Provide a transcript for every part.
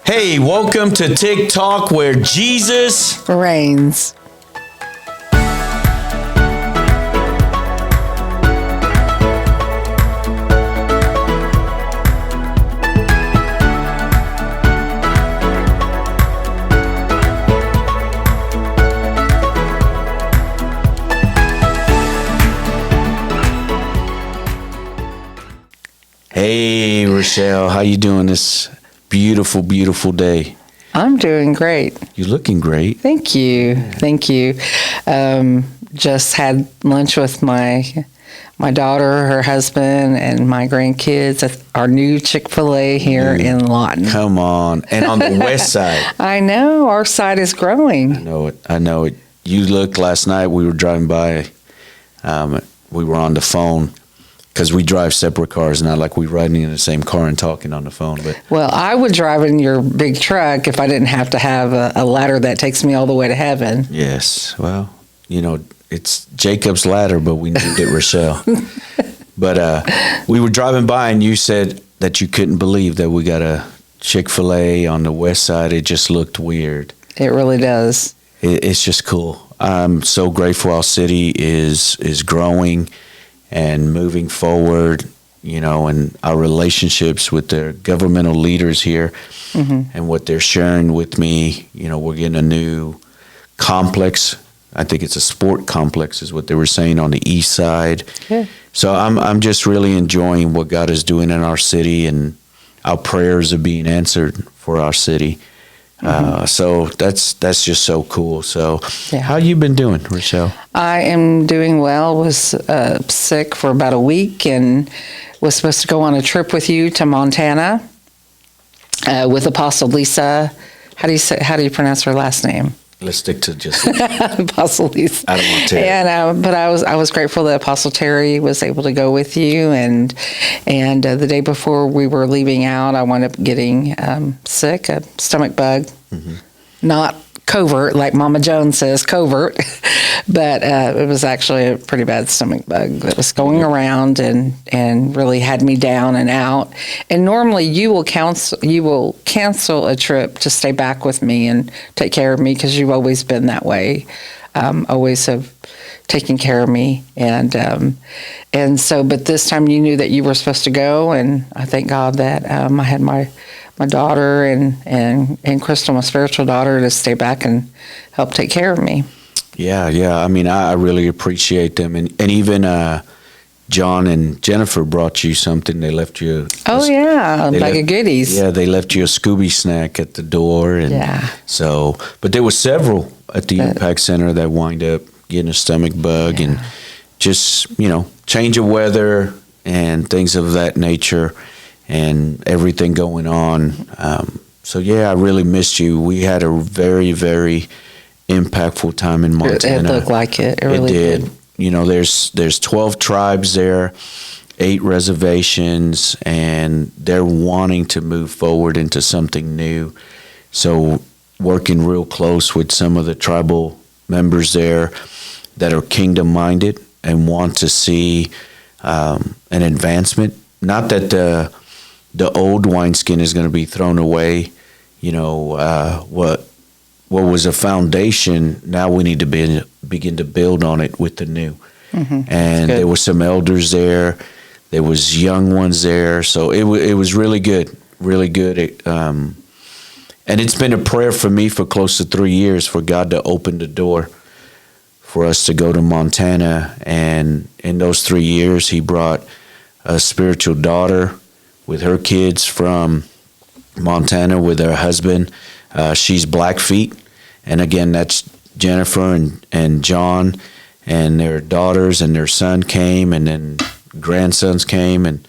Hey, welcome to TIC TALK, where Jesus reigns. Hey, Richelle, how you doing this beautiful, beautiful day? I'm doing great. You're looking great. Thank you. Thank you. Just had lunch with my daughter, her husband, and my grandkids at our new Chick-fil-A here in Lawton. Come on. And on the west side. I know. Our side is growing. I know it. You looked last night, we were driving by. We were on the phone. Because we drive separate cars, not like we're riding in the same car and talking on the phone. But well, I would drive in your big truck if I didn't have to have a ladder that takes me all the way to heaven. Yes. Well, it's Jacob's ladder, but we named it Richelle. But we were driving by, and you said that you couldn't believe that we got a Chick-fil-A on the west side. It just looked weird. It really does. It's just cool. I'm so grateful our city is growing and moving forward, and our relationships with the governmental leaders here and what they're sharing with me. We're getting a new complex. I think it's a sport complex is what they were saying on the east side. Yeah. So I'm just really enjoying what God is doing in our city, and our prayers are being answered for our city. So that's just so cool. So how you been doing, Richelle? I am doing well. Was sick for about a week and was supposed to go on a trip with you to Montana with Apostle Lisa. How do you pronounce her last name? Let's stick to just Apostle Lisa. I don't want to. And but I was grateful that Apostle Terry was able to go with you. And the day before we were leaving out, I wound up getting sick, a stomach bug, not covert like Mama Jones says, covert, but it was actually a pretty bad stomach bug that was going around and really had me down and out. And normally you will cancel a trip to stay back with me and take care of me because you've always been that way, always have taken care of me. And so, but this time you knew that you were supposed to go, and I thank God that I had my daughter and Crystal, my spiritual daughter, to stay back and help take care of me. Yeah. I mean, I really appreciate them. And even John and Jennifer brought you something. They left you a bag of goodies. Yeah, they left you a Scooby snack at the door. And so, but there were several at the unpack center that wind up getting a stomach bug and just, change of weather and things of that nature. And everything going on. So, I really missed you. We had a very, very impactful time in Montana. It looked like it. It really did. There's 12 tribes there, 8 reservations, and they're wanting to move forward into something new. So working real close with some of the tribal members there that are kingdom-minded and want to see an advancement. Not that the old wineskin is going to be thrown away. What was a foundation, now we need to begin to build on it with the new. And there were some elders there. There was young ones there. So it was really good, really good. And it's been a prayer for me for close to 3 years for God to open the door for us to go to Montana. And in those 3 years, he brought a spiritual daughter with her kids from Montana with her husband. She's Blackfeet. And again, that's Jennifer and John and their daughters, and their son came, and then grandsons came. And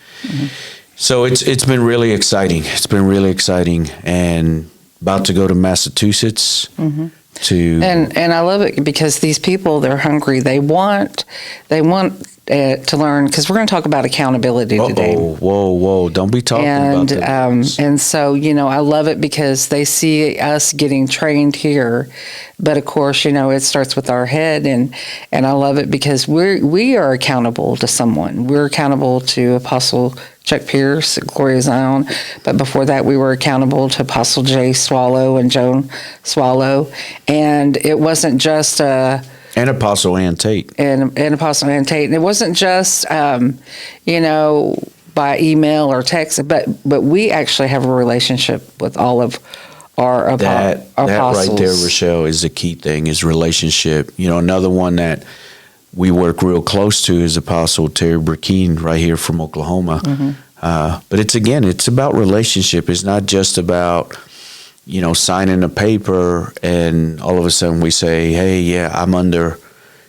so it's been really exciting. It's been really exciting, and about to go to Massachusetts and I love it because these people, they're hungry. They want to learn, because we're going to talk about accountability today. Whoa! Don't be talking about that. And so I love it because they see us getting trained here, but of course it starts with our head, and I love it because we are accountable to someone. We're accountable to Apostle Chuck Pierce at Gloria Zion. But before that, we were accountable to Apostle Jay Swallow and Joan Swallow. And it wasn't just And Apostle Ann Tate. And Apostle Ann Tate. And it wasn't just, by email or text, but we actually have a relationship with all of our apostles. That right there, Richelle, is the key thing, is relationship. Another one that we work real close to is Apostle Terry Burkeen right here from Oklahoma. But it's about relationship. It's not just about, signing a paper and all of a sudden we say, hey, yeah, I'm under,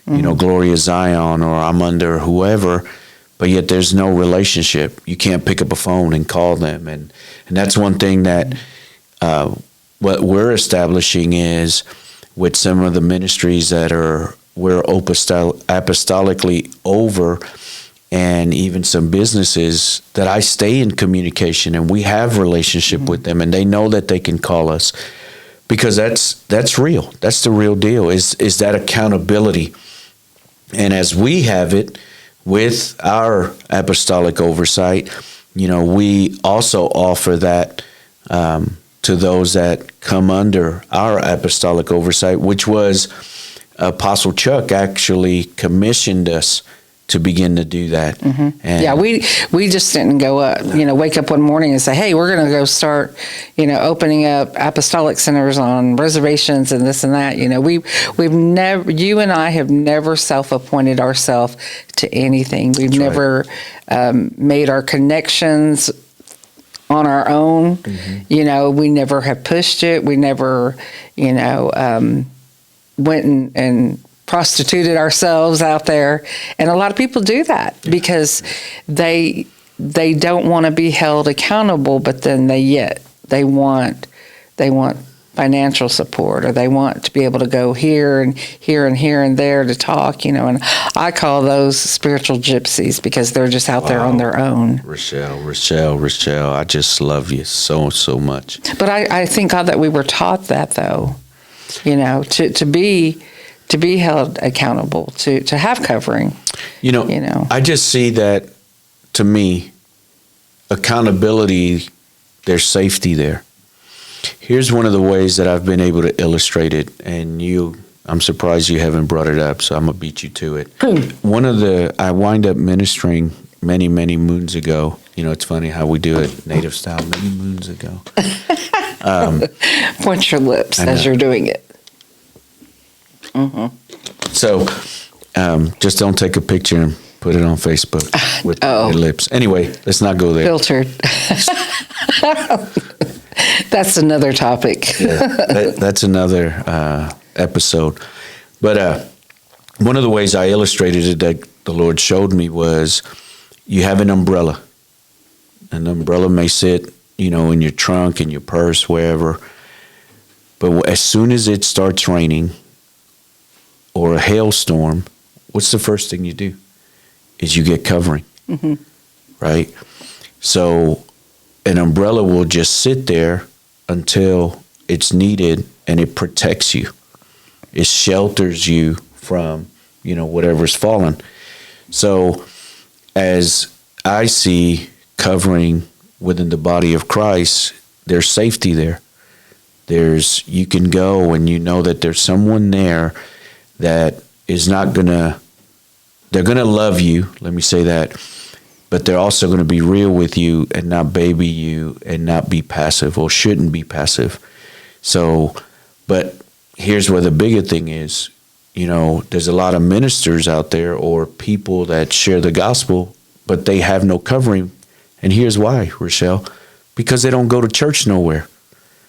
Gloria Zion, or I'm under whoever, but yet there's no relationship. You can't pick up a phone and call them. And that's one thing that what we're establishing is with some of the ministries that we're apostolically over, and even some businesses that I stay in communication and we have relationship with them, and they know that they can call us, because that's real. That's the real deal, is that accountability. And as we have it with our apostolic oversight, we also offer that to those that come under our apostolic oversight, which was Apostle Chuck actually commissioned us to begin to do that. And we just didn't go up, wake up one morning and say, hey, we're going to go start, opening up apostolic centers on reservations and this and that. We've never, you and I have never self-appointed ourselves to anything. We've never made our connections on our own. We never have pushed it. We never, went and prostituted ourselves out there. And a lot of people do that because they don't want to be held accountable, but then they want financial support, or they want to be able to go here and here and here and there to talk, and I call those spiritual gypsies, because they're just out there on their own. Richelle, I just love you so much. But I thank God that we were taught that, though, to be held accountable, to have covering. I just see that, to me, accountability, there's safety there. Here's one of the ways that I've been able to illustrate it, and I'm surprised you haven't brought it up, so I'm going to beat you to it. I wind up ministering many, many moons ago. It's funny how we do it native style, many moons ago. Point your lips as you're doing it. So just don't take a picture and put it on Facebook with your lips. Anyway, let's not go there. Filtered. That's another topic. That's another episode. But one of the ways I illustrated it that the Lord showed me was, you have an umbrella. An umbrella may sit, in your trunk, in your purse, wherever. But as soon as it starts raining or a hailstorm, what's the first thing you do? Is you get covering, right? So an umbrella will just sit there until it's needed, and it protects you. It shelters you from, whatever's falling. So as I see covering within the body of Christ, there's safety there. You can go and that there's someone there that is not they're going to love you, let me say that, but they're also going to be real with you and not baby you and not be passive, or shouldn't be passive. So, but here's where the bigger thing is, there's a lot of ministers out there or people that share the gospel, but they have no covering. And here's why, Richelle, because they don't go to church nowhere.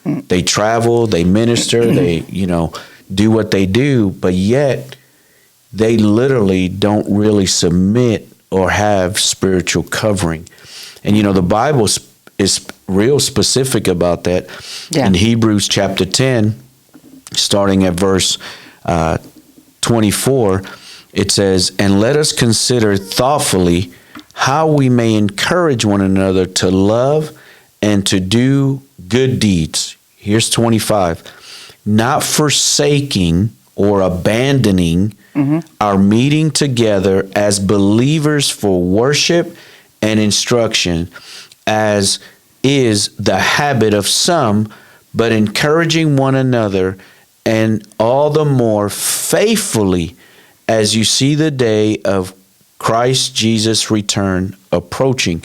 They travel, they minister, they, do what they do, but yet they literally don't really submit or have spiritual covering. And the Bible is real specific about that. In Hebrews chapter 10, starting at verse 24, it says, "And let us consider thoughtfully how we may encourage one another to love and to do good deeds." Here's 25. "Not forsaking or abandoning our meeting together as believers for worship and instruction, as is the habit of some, but encouraging one another, and all the more faithfully as you see the day of Christ Jesus' return approaching.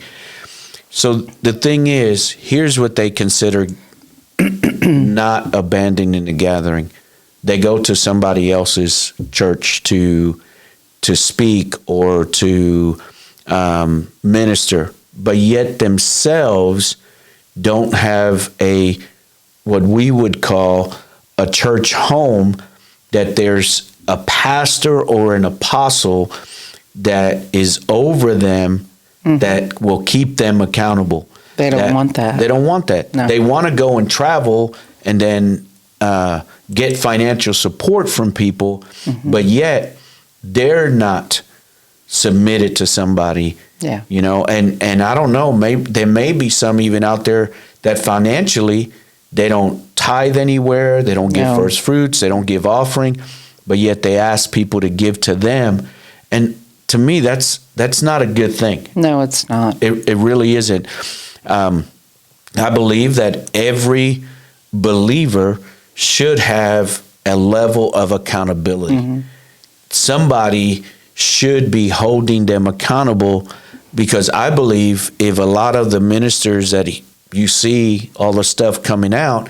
So the thing is, here's what they consider not abandoning the gathering. They go to somebody else's church to speak or to minister, but yet themselves don't have what we would call a church home, that there's a pastor or an apostle that is over them, that will keep them accountable. They don't want that. They don't want that. No. They want to go and travel and then get financial support from people, but yet they're not submitted to somebody. Yeah. And I don't know, maybe there may be some even out there that financially they don't tithe anywhere, they don't give first fruits, they don't give offering, but yet they ask people to give to them. And to me, that's not a good thing. No, it's not. It really isn't. I believe that every believer should have a level of accountability. Somebody should be holding them accountable, because I believe if a lot of the ministers that you see, all the stuff coming out,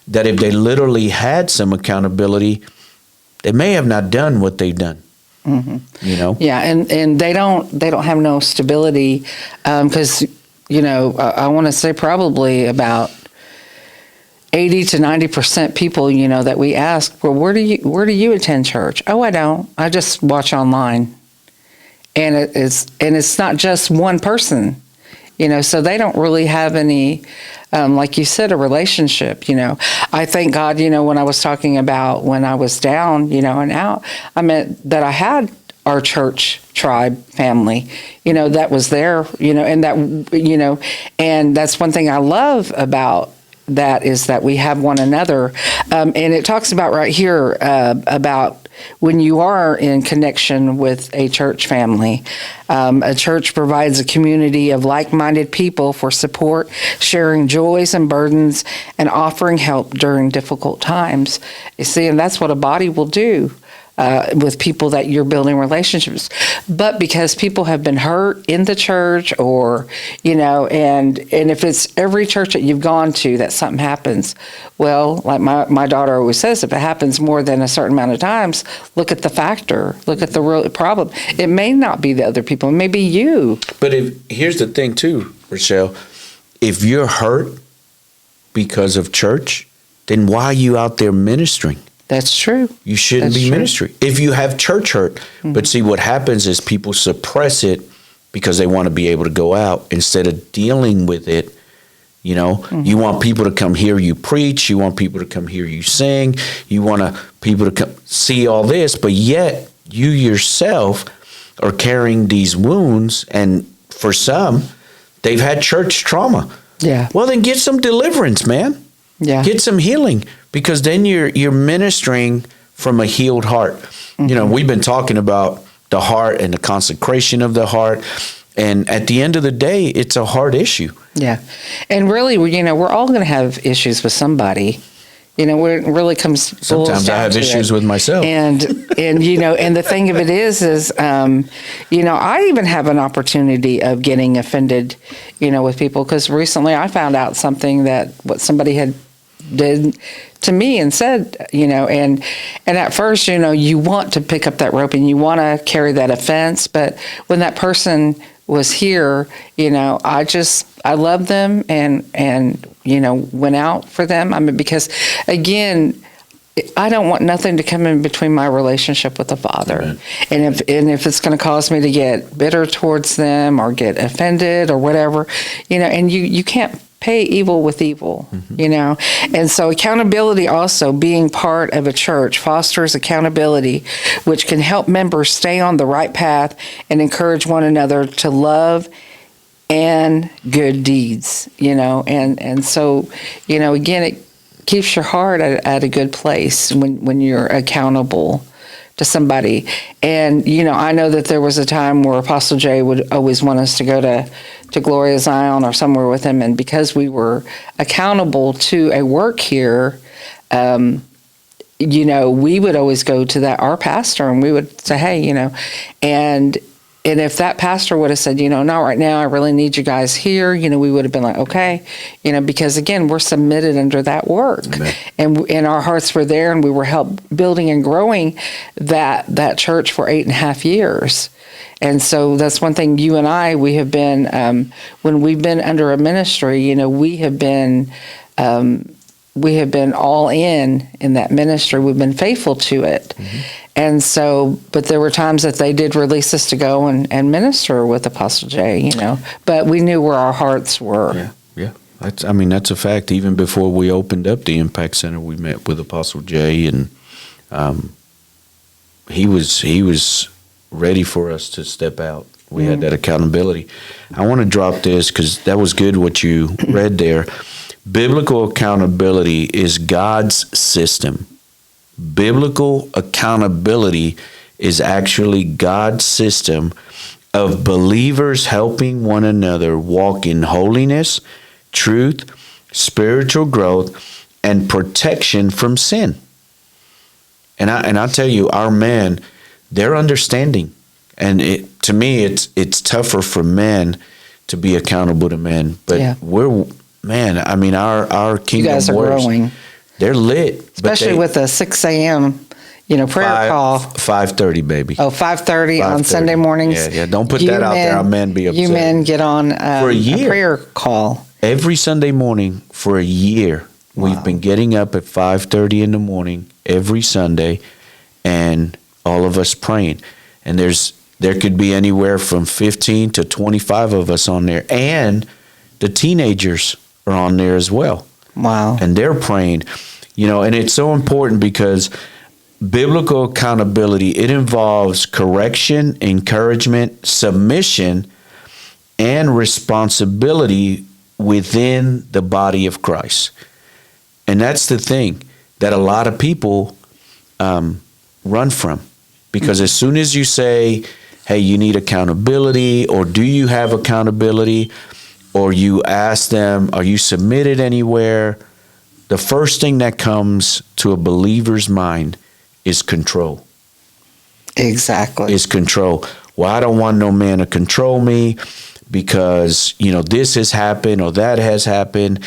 that if they literally had some accountability, they may have not done what they've done. Yeah, and they don't have no stability, because I want to say probably about 80 to 90% people that we ask, well, where do you attend church? Oh, I don't. I just watch online, and it's not just one person, so they don't really have any. Like you said, a relationship, I thank God, when I was talking about when I was down, and out, I meant that I had our church tribe family, that was there, and that, and that's one thing I love about that, is that we have one another. And it talks about right here, about when you are in connection with a church family. A church provides a community of like-minded people for support, sharing joys and burdens, and offering help during difficult times. You see, and that's what a body will do. With people that you're building relationships. But because people have been hurt in the church, or, and if it's every church that you've gone to that something happens, well, like my daughter always says, if it happens more than a certain amount of times, look at the factor, look at the real problem. It may not be the other people, it may be you. But here's the thing too, Richelle, if you're hurt because of church, then why are you out there ministering? That's true. You shouldn't be ministry. If you have church hurt, but see, what happens is people suppress it because they want to be able to go out instead of dealing with it. You want people to come hear you preach. You want people to come hear you sing. You want people to come see all this, but yet you yourself are carrying these wounds. And for some, they've had church trauma. Yeah. Well, then get some deliverance, man. Yeah. Get some healing, because then you're ministering from a healed heart. We've been talking about the heart and the consecration of the heart, and at the end of the day, it's a heart issue. Yeah, and really, we're all going to have issues with somebody. Where it really comes. Sometimes I have issues with myself, and and the thing of it is I even have an opportunity of getting offended, with people, because recently I found out something that what somebody had did to me and said, and at first, you want to pick up that rope and you want to carry that offense, but when that person was here, I loved them and went out for them. Because again, I don't want nothing to come in between my relationship with the Father. Amen. And if it's going to cause me to get bitter towards them or get offended or whatever, and you can't pay evil with evil, And so accountability, also being part of a church, fosters accountability, which can help members stay on the right path and encourage one another to love and good deeds, And so, again, it keeps your heart at a good place when you're accountable to somebody. And, I know that there was a time where Apostle Jay would always want us to go to Gloria Zion or somewhere with him. And because we were accountable to a work here, we would always go to our pastor, and we would say, hey, and if that pastor would have said, not right now, I really need you guys here, we would have been like, okay, because again, we're submitted under that work. Amen. And our hearts were there, and we were building and growing that church for 8.5 years. And so that's one thing you and I, we have been, when we've been under a ministry, we have been all in that ministry. We've been faithful to it. Mm-hmm. And so, but there were times that they did release us to go and minister with Apostle Jay, but we knew where our hearts were. Yeah. That's a fact. Even before we opened up the Impact Center, we met with Apostle Jay, and he was ready for us to step out. We had that accountability. I want to drop this because that was good what you read there. Biblical accountability is God's system. Biblical accountability is actually God's system of believers helping one another walk in holiness, truth, spiritual growth, and protection from sin. And I tell you, our men, they're understanding. And to me, it's tougher for men to be accountable to men. But our Kingdom you guys are Warriors, growing. They're lit. Especially with the 6 a.m., prayer call. 5:30, baby. Oh, 5:30 on Sunday mornings. Yeah. Don't put that out there. Our men be upset. You men get on for a year. Prayer call. Every Sunday morning for a year. Wow. We've been getting up at 5:30 in the morning every Sunday, and all of us praying. And there could be anywhere from 15 to 25 of us on there. And the teenagers are on there as well. Wow. And they're praying, and it's so important because biblical accountability, it involves correction, encouragement, submission, and responsibility within the body of Christ. And that's the thing that a lot of people run from. Because as soon as you say, hey, you need accountability, or do you have accountability, or you ask them, are you submitted anywhere? The first thing that comes to a believer's mind is control. Exactly. Is control. Well, I don't want no man to control me because, this has happened or that has happened.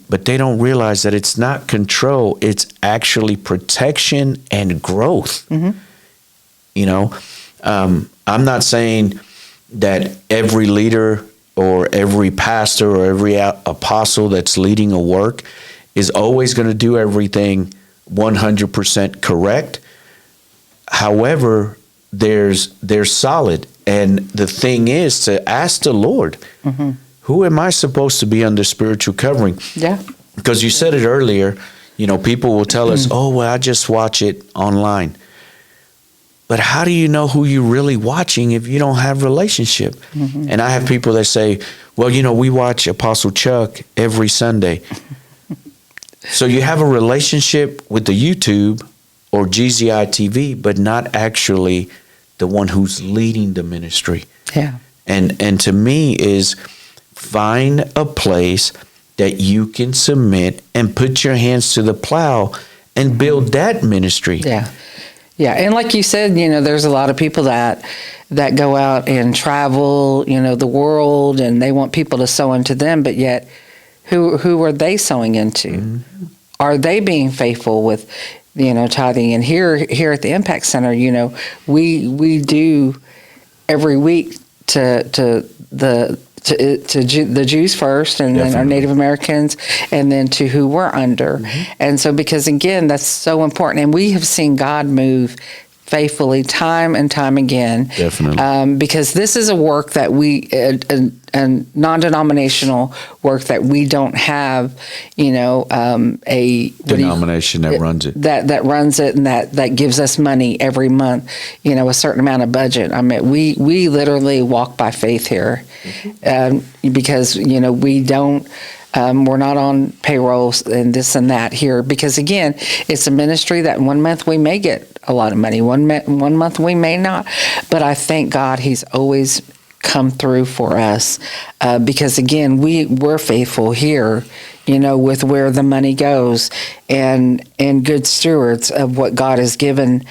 But they don't realize that it's not control. It's actually protection and growth. Mm-hmm. I'm not saying that every leader or every pastor or every apostle that's leading a work is always going to do everything 100% correct. However, they're solid. And the thing is to ask the Lord, mm-hmm. who am I supposed to be under spiritual covering? Yeah. Because you said it earlier, people will tell us, oh, well, I just watch it online. But how do you know who you're really watching if you don't have a relationship? Mm-hmm. And I have people that say, well, we watch Apostle Chuck every Sunday. So you have a relationship with the YouTube or GZI TV, but not actually the one who's leading the ministry. Yeah. And to me is find a place that you can submit and put your hands to the plow and build that ministry. Yeah. Yeah, and like you said, there's a lot of people that go out and travel, the world, and they want people to sow into them, but yet who are they sowing into? Mm-hmm. Are they being faithful with, tithing? And here at the Impact Center, we do every week to the Jews first, and then our Native Americans, and then to who we're under. Mm-hmm. And so, because again, that's so important. And we have seen God move faithfully time and time again. Definitely. Because this is a work that a non-denominational work that we don't have, a denomination that runs it. That runs it, and that gives us money every month, a certain amount of budget. I mean, we literally walk by faith here, because, we don't We're not on payrolls and this and that here because, again, it's a ministry that 1 month we may get a lot of money. One month we may not. But I thank God he's always come through for us because, again, we're faithful here, with where the money goes and good stewards of what God has given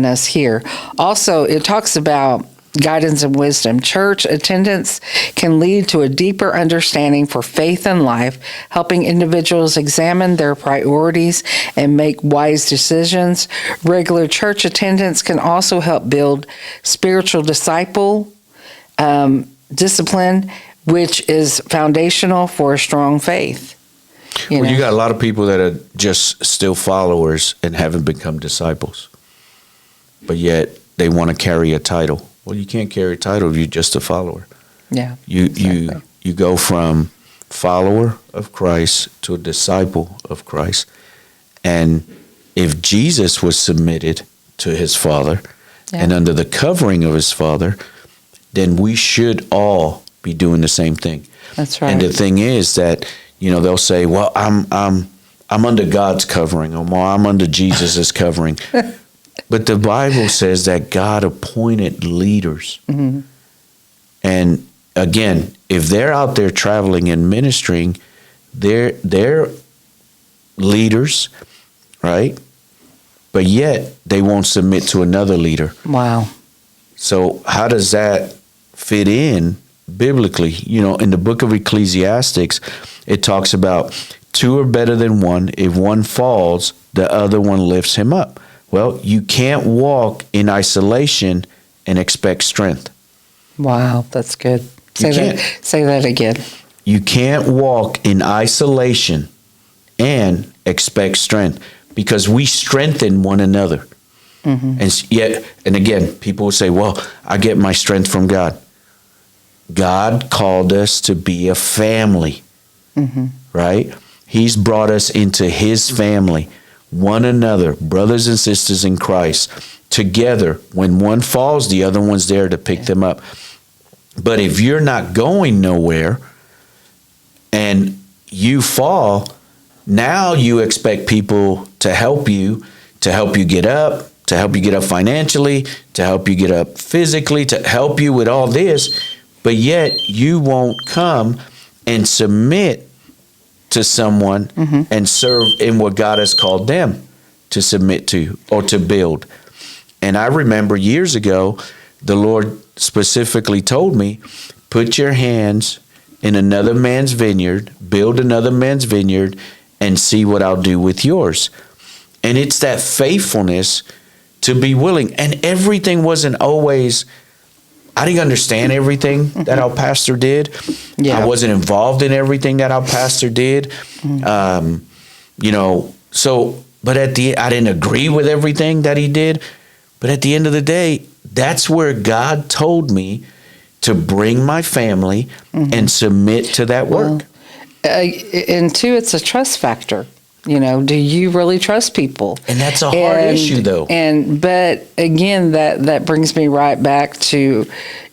us here. Also, it talks about guidance and wisdom. Church attendance can lead to a deeper understanding for faith and life, helping individuals examine their priorities and make wise decisions. Regular church attendance can also help build spiritual discipline, which is foundational for a strong faith. You got a lot of people that are just still followers and haven't become disciples, but yet they want to carry a title. Well, you can't carry a title if you're just a follower. Yeah. You go from follower of Christ to a disciple of Christ. And if Jesus was submitted to his Father and under the covering of his Father, then we should all be doing the same thing. That's right. And the thing is that, they'll say, well, I'm under God's covering, or I'm under Jesus' covering. But the Bible says that God appointed leaders. Mm-hmm. And again, if they're out there traveling and ministering, they're leaders, right? But yet they won't submit to another leader. Wow. So how does that fit in biblically? In the book of Ecclesiastes, it talks about 2 are better than 1. If one falls, the other one lifts him up. Well, you can't walk in isolation and expect strength. Wow, that's good. Say that again. You can't walk in isolation and expect strength because we strengthen one another. Mm-hmm. And again, people will say, well, I get my strength from God. God called us to be a family, right? He's brought us into his family. One another, brothers and sisters in Christ, together. When one falls, the other one's there to pick them up. But if you're not going nowhere and you fall, now you expect people to help you get up, to help you get up financially, to help you get up physically, to help you with all this. But yet you won't come and submit to someone and serve in what God has called them to submit to or to build. And I remember years ago, the Lord specifically told me, put your hands in another man's vineyard, build another man's vineyard, and see what I'll do with yours. And it's that faithfulness to be willing. And everything wasn't always, I didn't understand everything that our pastor did. Yeah. I wasn't involved in everything that our pastor did. But I didn't agree with everything that he did. But at the end of the day, that's where God told me to bring my family and submit to that work. And two, it's a trust factor. Do you really trust people? And that's a hard issue, though. But again, that brings me right back to,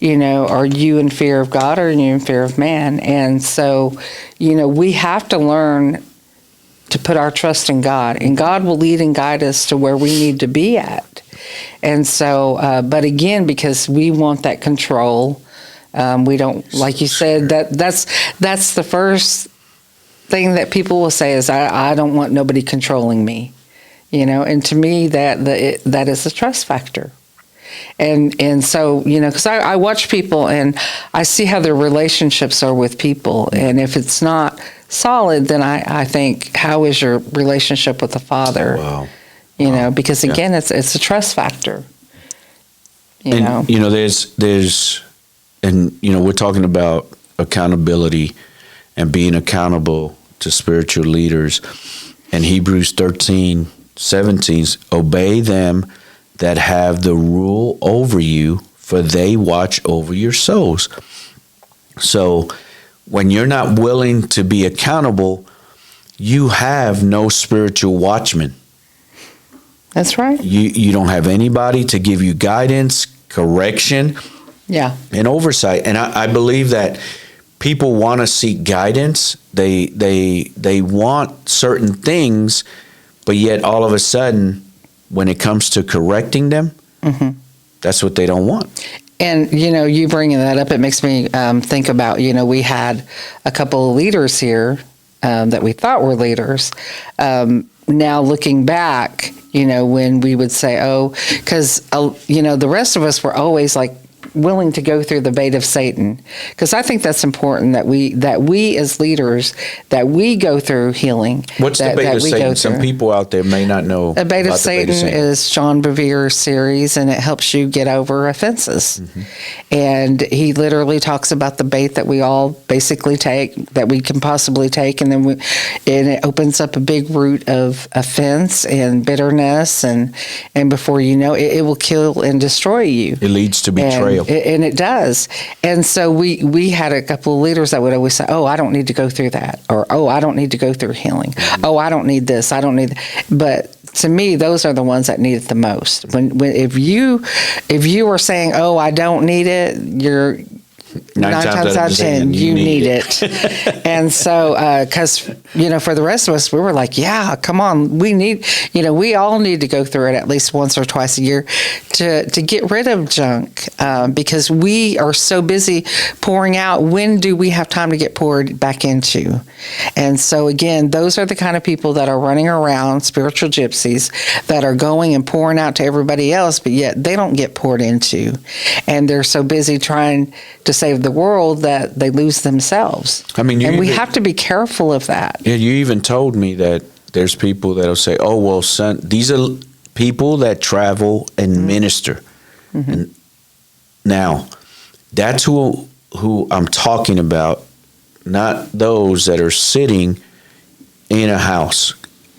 are you in fear of God or are you in fear of man? And so, we have to learn to put our trust in God, and God will lead and guide us to where we need to be at. And so, but again, because we want that control, we don't, like you said, that's the first thing that people will say is, I don't want nobody controlling me, and to me that is a trust factor. And so, because I watch people and I see how their relationships are with people. And if it's not solid, then I think, how is your relationship with the Father? Wow. Because again, it's a trust factor. There's we're talking about accountability and being accountable to spiritual leaders. And Hebrews 13:17, obey them that have the rule over you, for they watch over your souls. So when you're not willing to be accountable, you have no spiritual watchman. That's right. You don't have anybody to give you guidance, correction, and oversight. And I believe that people want to seek guidance. They want certain things, but yet all of a sudden, when it comes to correcting them, that's what they don't want. And, you bringing that up, it makes me think about, we had a couple of leaders here that we thought were leaders. Now looking back, when we would say, because, the rest of us were always like willing to go through the bait of Satan, because I think that's important that we as leaders, that we go through healing. What's the bait of Satan? Some people out there may not know. The bait of Satan is John Bevere's series, and it helps you get over offenses. And he literally talks about the bait that we all basically take, that we can possibly take, and then it opens up a big root of offense and bitterness, and before you know it, it will kill and destroy you. It leads to betrayal. And it does. And so we had a couple of leaders that would always say, I don't need to go through that. Or, I don't need to go through healing. I don't need this. I don't need that. But to me, those are the ones that need it the most. When if you are saying, I don't need it, you're nine times out of 10, you need it. And so, because, for the rest of us, we were like, yeah, come on. We need, we all need to go through it at least once or twice a year to get rid of junk, because we are so busy pouring out. When do we have time to get poured back into? And so, again, those are the kind of people that are running around, spiritual gypsies, that are going and pouring out to everybody else, but yet they don't get poured into. And they're so busy trying to save the world that they lose themselves. I mean, we have to be careful of that. Yeah, you even told me that there's people that'll say, son, these are people that travel and minister. And now, that's who I'm talking about, not those that are sitting in a house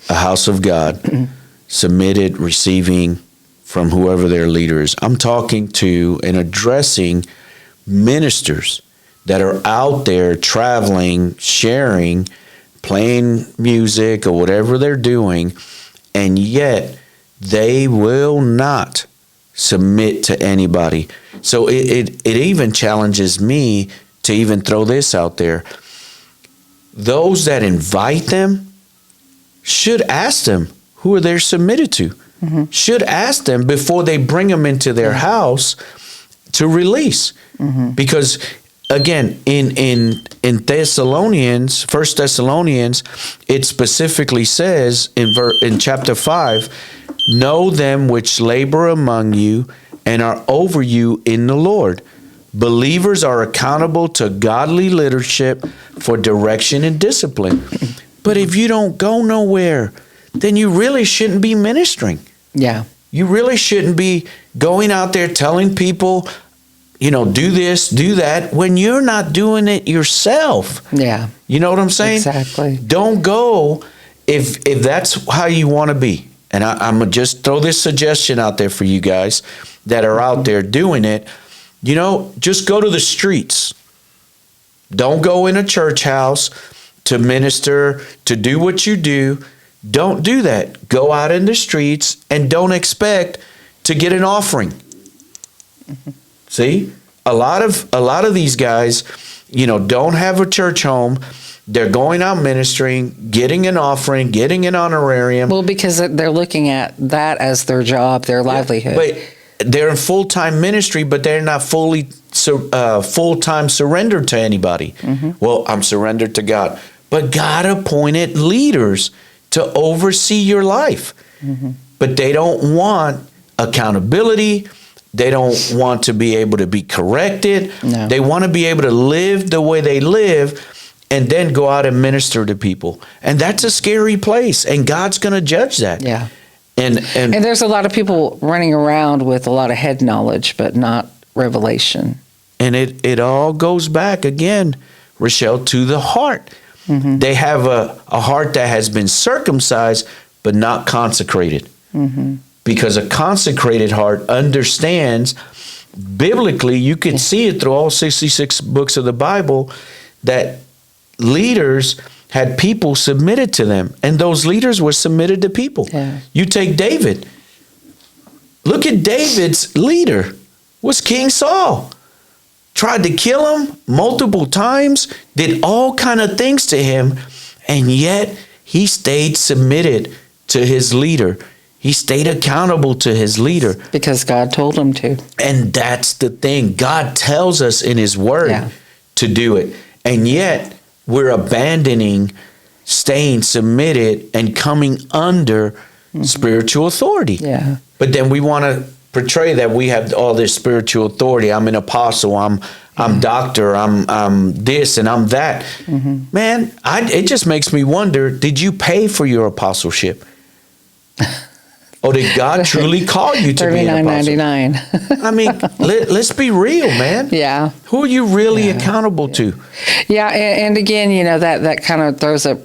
of God, submitted, receiving from whoever their leader is. I'm talking to and addressing ministers that are out there traveling, sharing, playing music or whatever they're doing, and yet they will not submit to anybody. So it even challenges me to even throw this out there. Those that invite them should ask them who are they submitted to. Should ask them before they bring them into their house to release. Because again, in Thessalonians, 1 Thessalonians, it specifically says in chapter 5, know them which labor among you and are over you in the Lord. Believers are accountable to godly leadership for direction and discipline. But if you don't go nowhere, then you really shouldn't be ministering. Yeah. You really shouldn't be going out there telling people, do this, do that, when you're not doing it yourself. Yeah. You know what I'm saying? Exactly. Don't go if that's how you want to be. And I'm going to just throw this suggestion out there for you guys that are out there doing it. Just go to the streets. Don't go in a church house to minister, to do what you do. Don't do that. Go out in the streets and don't expect to get an offering. See, a lot of these guys, don't have a church home. They're going out ministering, getting an offering, getting an honorarium. Well, because they're looking at that as their job, their livelihood. But they're in full-time ministry, but they're not full-time surrendered to anybody. Well, I'm surrendered to God. But God appointed leaders to oversee your life. But they don't want accountability. They don't want to be able to be corrected. No. They want to be able to live the way they live and then go out and minister to people. And that's a scary place. And God's going to judge that. Yeah. And there's a lot of people running around with a lot of head knowledge, but not revelation. And it all goes back again, Richelle, to the heart. They have a heart that has been circumcised, but not consecrated. Because a consecrated heart understands, biblically, you can see it through all 66 books of the Bible, that leaders had people submitted to them, and those leaders were submitted to people. Yeah. You take David. Look at David's leader was King Saul. tried to kill him multiple times, did all kind of things to him, and yet he stayed submitted to his leader. He stayed accountable to his leader. Because God told him to. And that's the thing. God tells us in his word to do it. And yet we're abandoning staying submitted and coming under spiritual authority. Yeah. But then we want to portray that we have all this spiritual authority. I'm an apostle. I'm doctor. I'm this and I'm that. Man, it just makes me wonder, did you pay for your apostleship? Or did God truly call you to be an apostle? $39.99. I mean, let's be real, man. Yeah. Who are you really accountable to? Yeah, and again, that kind of throws up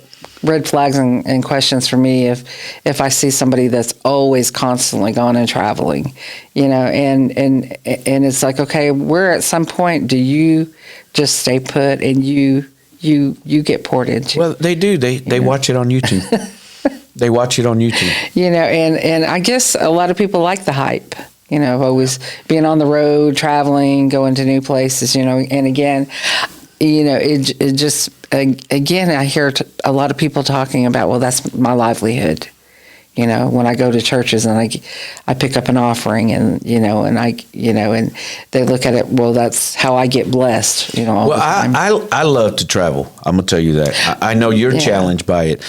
red flags and questions for me if I see somebody that's always constantly gone and traveling, and it's like, okay, where at some point do you just stay put and you get poured into? Well, they do. They watch it on YouTube. They watch it on YouTube. And I guess a lot of people like the hype, always being on the road, traveling, going to new places, and again, it just, again, I hear a lot of people talking about, well, that's my livelihood. When I go to churches and I pick up an offering and and they look at it, well, that's how I get blessed, all the time. I love to travel. I'm gonna tell you that. I know you're challenged by it,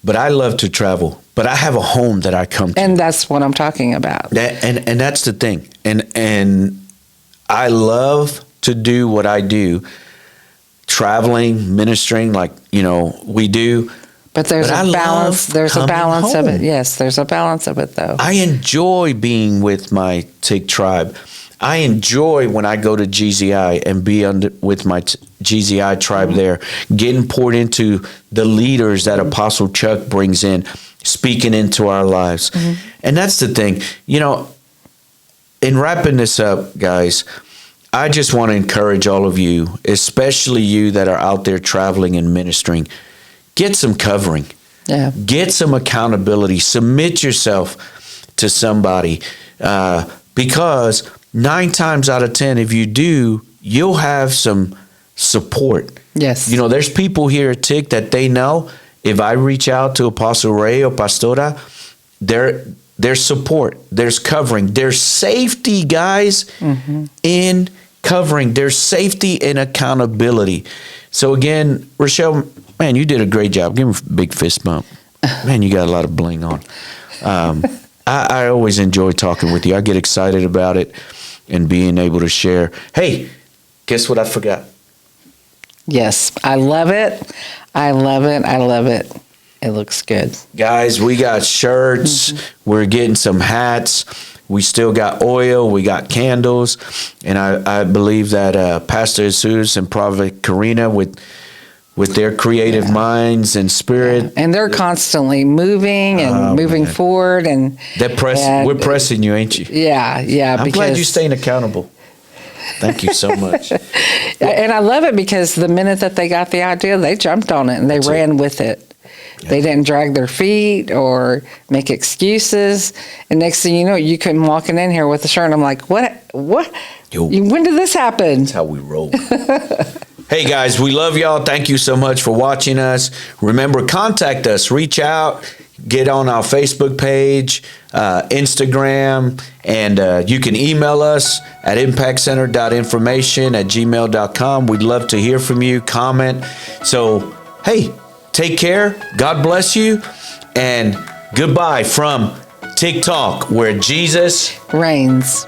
but I love to travel. But I have a home that I come to, and that's what I'm talking about. And that's the thing. And I love to do what I do, traveling, ministering, like we do. But there's a balance. There's a balance of it. Yes, there's a balance of it, though. I enjoy being with my TIC tribe. I enjoy when I go to GZI and be with my GZI tribe there, getting poured into the leaders that Apostle Chuck brings in, speaking into our lives. And that's the thing. In wrapping this up, guys, I just want to encourage all of you, especially you that are out there traveling and ministering, get some covering. Yeah. Get some accountability. Submit yourself to somebody because 9 times out of 10, if you do, you'll have some support. Yes. There's people here at TIC that they know if I reach out to Apostle Ray or Pastora, there's support, there's covering, there's safety, guys, in covering. There's safety and accountability. So again, Richelle, man, you did a great job. Give me a big fist bump. Man, you got a lot of bling on. I always enjoy talking with you. I get excited about it and being able to share. Hey, guess what I forgot? Yes, I love it. I love it. I love it. It looks good. Guys, we got shirts. We're getting some hats. We still got oil. We got candles. And I believe that Pastor Jesus and Prophet Karina with their creative minds and spirit. And they're constantly moving and moving forward. And we're pressing you, ain't you? Yeah. I'm glad you're staying accountable. Thank you so much. And I love it because the minute that they got the idea, they jumped on it and they ran with it. Yeah. They didn't drag their feet or make excuses. And next thing you know, you come walking in here with a shirt and I'm like, what? Yo, when did this happen? That's how we roll. Hey guys, we love y'all. Thank you so much for watching us. Remember, contact us, reach out, get on our Facebook page, Instagram, and you can email us at impactcenter.information@gmail.com. We'd love to hear from you, comment. So, hey, take care. God bless you. And goodbye from TIC Talk, where Jesus reigns.